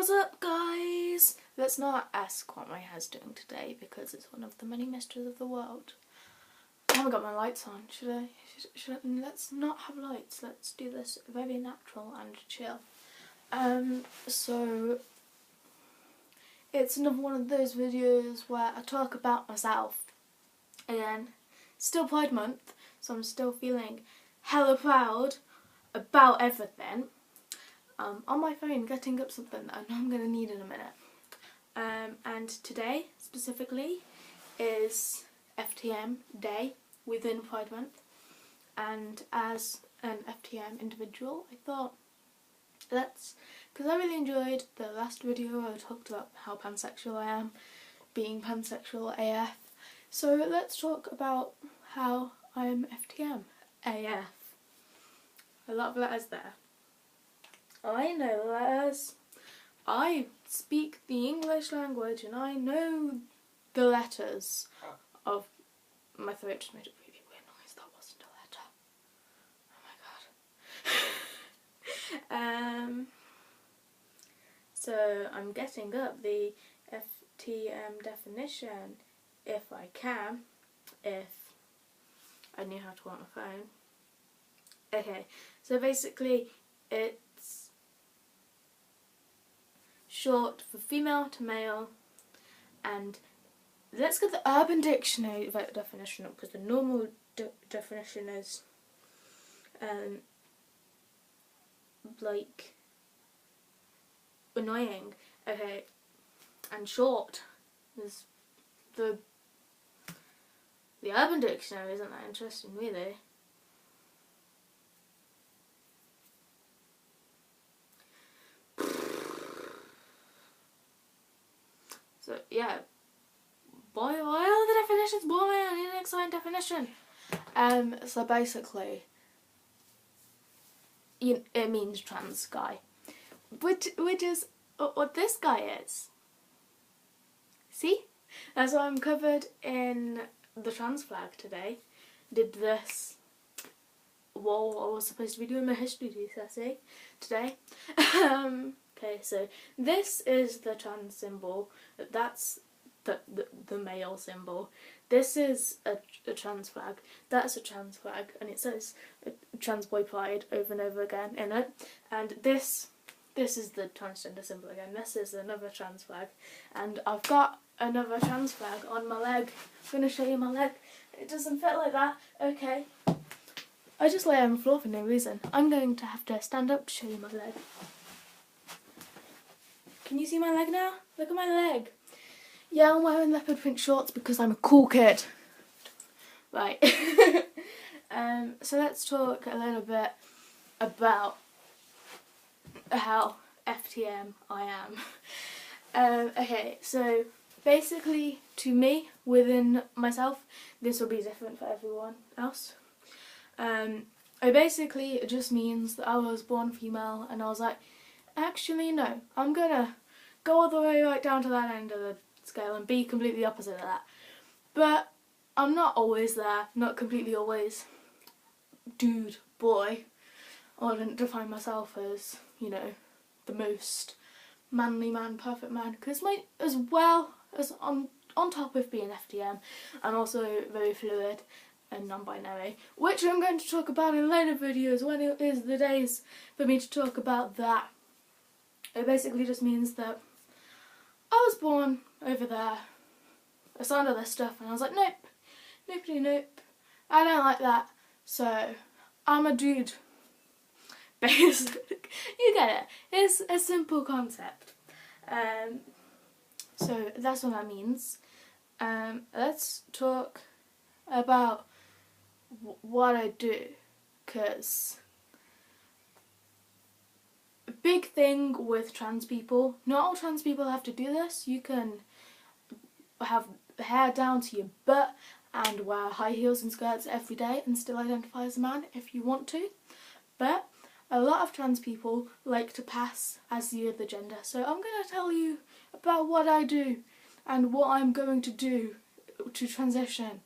What's up, guys? Let's not ask what my hair's doing today because it's one of the many mysteries of the world. I haven't got my lights on. Should I? Let's not have lights. Let's do this very natural and chill. So it's another one of those videos where I talk about myself. Again, still Pride Month, so I'm still feeling hella proud about everything. On my phone, getting up something that I know I'm going to need in a minute. And today, specifically, is FTM Day within Pride Month. And as an FTM individual, I thought, because I really enjoyed the last video where I talked about how pansexual I am, being pansexual AF. So let's talk about how I'm FTM AF. A lot of letters there. I know letters. I speak the English language and I know the letters of... My throat just made a really weird noise. That wasn't a letter. So I'm getting up the FTM definition if I can, if I knew how to work my phone. Okay, so basically it's short for female to male, and let's get the Urban Dictionary definition up because the normal definition is like annoying. Okay, and short is the Urban Dictionary isn't that interesting really. So yeah, boy, why are the definitions boring? I need an exciting definition. So basically, it means trans guy, which is what this guy is. See, that's why I'm covered in the trans flag today. Did this while I was supposed to be doing my history essay today. Okay, so this is the trans symbol. That's the male symbol. This is a trans flag. That's a trans flag, and it says trans boy pride over and over again in it. And this is the transgender symbol again. This is another trans flag, and I've got another trans flag on my leg. I'm gonna show you my leg. It doesn't fit like that. Okay. I just lay on the floor for no reason. I'm going to have to stand up to show you my leg. Can you see my leg now? Look at my leg. Yeah, I'm wearing leopard print shorts because I'm a cool kid. Right. So let's talk a little bit about how FTM I am. Okay, so basically to me, within myself, this will be different for everyone else. It just means that I was born female and I was like, actually no, I'm gonna go all the way right down to that end of the scale and be completely opposite of that. But I'm not always there, not completely always dude, boy. I wouldn't define myself as, you know, the most manly man, perfect man, because as well as on top of being FTM, I'm also very fluid and non-binary, which I'm going to talk about in later videos when it is the days for me to talk about that. It basically just means that I was born over there, I signed all this stuff and I was like, nope, nope, I don't like that, so I'm a dude. Basically, you get it, it's a simple concept. So that's what that means. Let's talk about what I do, because a big thing with trans people, not all trans people have to do this. You can have hair down to your butt and wear high heels and skirts every day and still identify as a man if you want to, but a lot of trans people like to pass as the other gender. So I'm going to tell you about what I do and what I'm going to do to transition.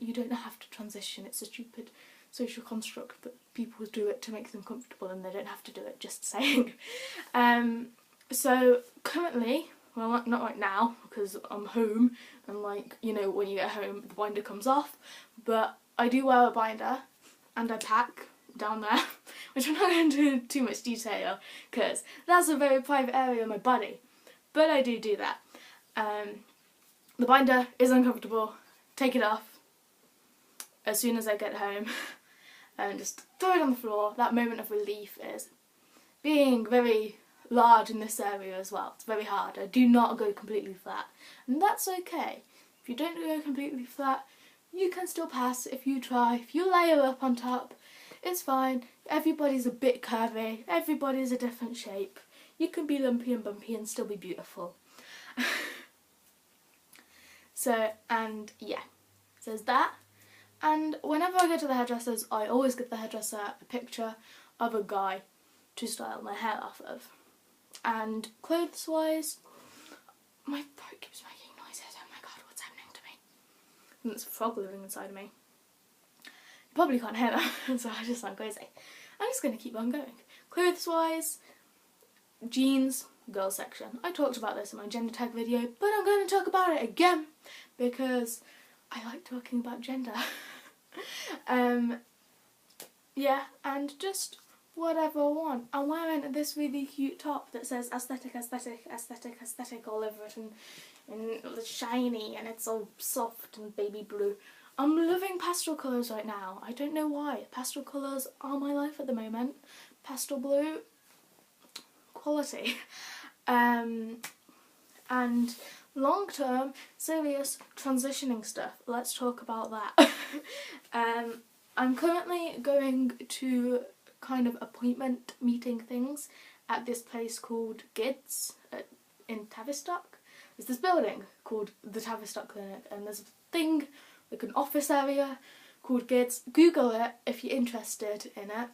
You don't have to transition, it's a stupid social construct, but people do it to make them comfortable and they don't have to do it, just saying. So currently, well, not right now because I'm home and like, you know, when you get home the binder comes off, but I do wear a binder and I pack down there, which I'm not going to do too much detail because that's a very private area of my body, but I do that. The binder is uncomfortable, take it off as soon as I get home and just throw it on the floor. That moment of relief is being very large in this area as well. It's very hard. I do not go completely flat, and that's okay. If you don't go completely flat, you can still pass if you try. If you layer up on top, it's fine. Everybody's a bit curvy, everybody's a different shape. You can be lumpy and bumpy and still be beautiful. So, and yeah, so there's that. And whenever I go to the hairdressers, I always give the hairdresser a picture of a guy to style my hair off of. And clothes-wise, my throat keeps making noises. Oh my god, what's happening to me? And there's a frog living inside of me. You probably can't hear that, so I just sound crazy. I'm just going to keep on going. Clothes-wise, jeans, girls section. I talked about this in my gender tag video, but I'm going to talk about it again because I like talking about gender. Yeah, and just whatever I want. I'm wearing this really cute top that says aesthetic, aesthetic, aesthetic, aesthetic all over it, and it's shiny and it's all soft and baby blue. I'm loving pastel colours right now. I don't know why. Pastel colours are my life at the moment. Pastel blue, quality. And long term, serious transitioning stuff. Let's talk about that. I'm currently going to kind of appointment meeting things at this place called Gids in Tavistock. There's this building called the Tavistock Clinic, and there's a thing, like an office area called Gids. Google it if you're interested in it.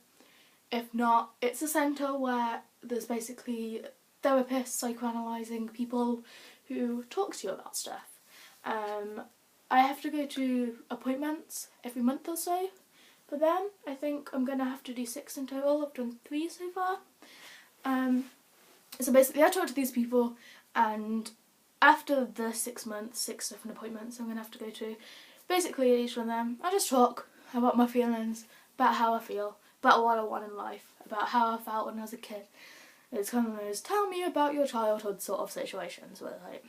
If not, it's a centre where there's basically therapists psychoanalysing people who talk to you about stuff. I have to go to appointments every month or so for them. I think I'm going to have to do 6 in total. I've done 3 so far. So basically I talk to these people, and after the 6 months, 6 different appointments I'm going to have to go to, basically at each one of them I just talk about my feelings, about how I feel, about what I want in life, about how I felt when I was a kid. It's kind of those tell me about your childhood sort of situations where like,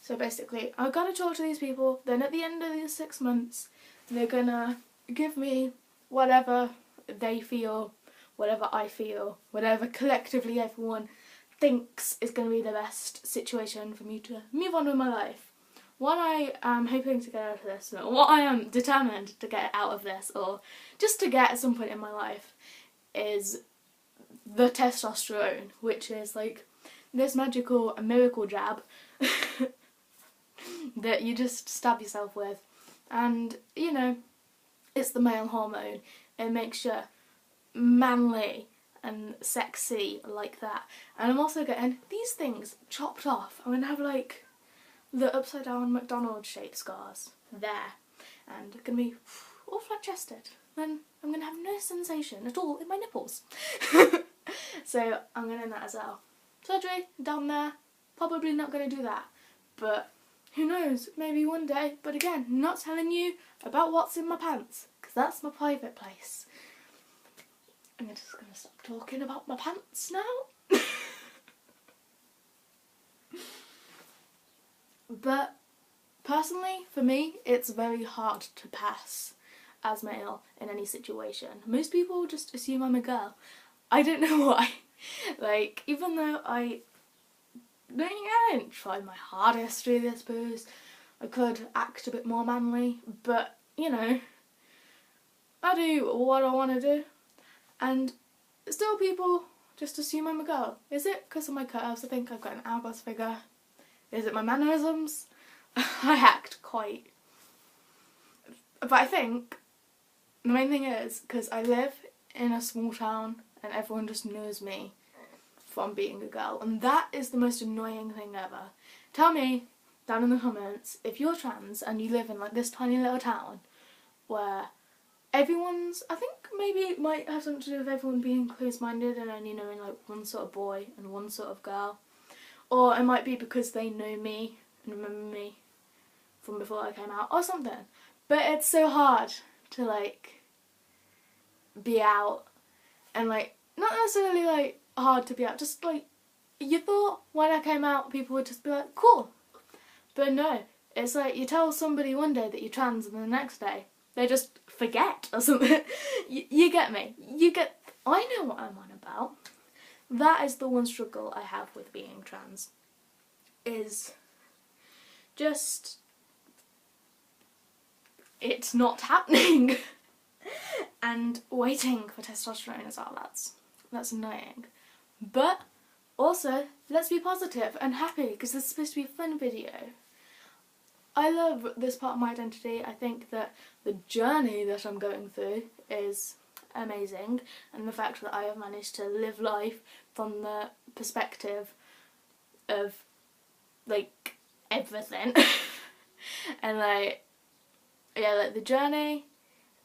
so basically I've got to talk to these people, then at the end of these 6 months they're gonna give me whatever they feel, whatever I feel, whatever collectively everyone thinks is going to be the best situation for me to move on with my life. What I am hoping to get out of this, or what I am determined to get out of this, or just to get at some point in my life, is the testosterone, which is like this magical miracle jab that you just stab yourself with, and you know, it's the male hormone. It makes you manly and sexy like that. And I'm also getting these things chopped off. I'm going to have like the upside down McDonald's shaped scars there, and going to be all flat chested. Then I'm going to have no sensation at all in my nipples. So I'm going to that as well. Surgery down there, probably not going to do that, but who knows, maybe one day. But again, not telling you about what's in my pants, because that's my private place. I'm just going to stop talking about my pants now. But personally, for me, it's very hard to pass as male in any situation. Most people just assume I'm a girl. I don't know why. Like, even though I didn't try my hardest to do this pose, I could act a bit more manly, but, you know, I do what I want to do, and still people just assume I'm a girl. Is it because of my curves? I think I've got an hourglass figure. Is it my mannerisms? I act quite... But I think the main thing is because I live in a small town and everyone just knows me from being a girl, and that is the most annoying thing ever. Tell me down in the comments if you're trans and you live in like this tiny little town where everyone's, I think maybe it might have something to do with everyone being close-minded and only knowing like one sort of boy and one sort of girl. Or it might be because they know me and remember me from before I came out or something. But it's so hard to like be out, and like not necessarily like hard to be out, just like you thought when I came out people would just be like cool, but no, it's like you tell somebody one day that you're trans and the next day they just forget or something. You get me, I know what I'm on about. That is the one struggle I have with being trans, is just it's not happening. And waiting for testosterone as well, that's annoying. But also, let's be positive and happy because this is supposed to be a fun video. I love this part of my identity. I think that the journey that I'm going through is amazing, and the fact that I have managed to live life from the perspective of like everything and like, yeah, like the journey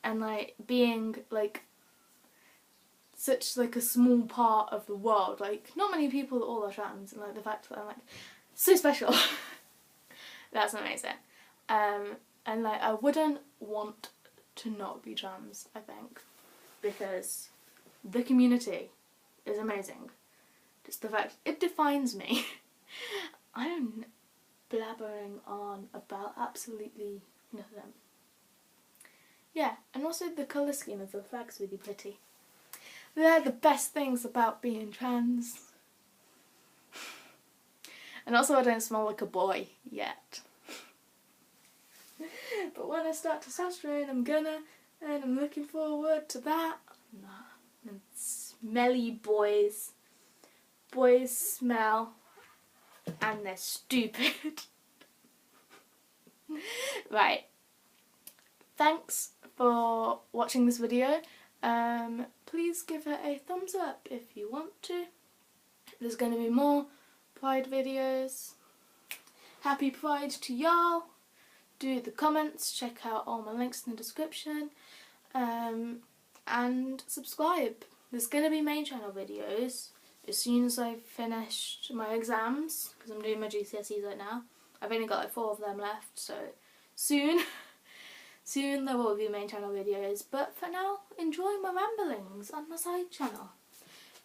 and like being like such like a small part of the world, like not many people at all are trans, and like the fact that I'm like so special. That's amazing. And like I wouldn't want to not be trans, I think, because the community is amazing. Just the fact it defines me. I'm blabbering on about absolutely nothing. Yeah, and also the colour scheme of the flag's really pretty. They're the best things about being trans. And also I don't smell like a boy yet. But when I start testosterone I'm gonna, and I'm looking forward to that. Nah, and smelly boys. Boys smell and they're stupid. Right. Thanks for watching this video. Please give it a thumbs up if you want to. There's going to be more Pride videos. Happy Pride to y'all. Do the comments, check out all my links in the description, and subscribe. There's going to be main channel videos as soon as I've finished my exams, because I'm doing my GCSEs right now. I've only got like 4 of them left, so soon there will be main channel videos, but for now, enjoy my ramblings on my side channel,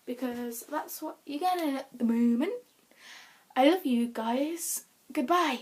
because that's what you're getting at the moment. I love you guys. Goodbye.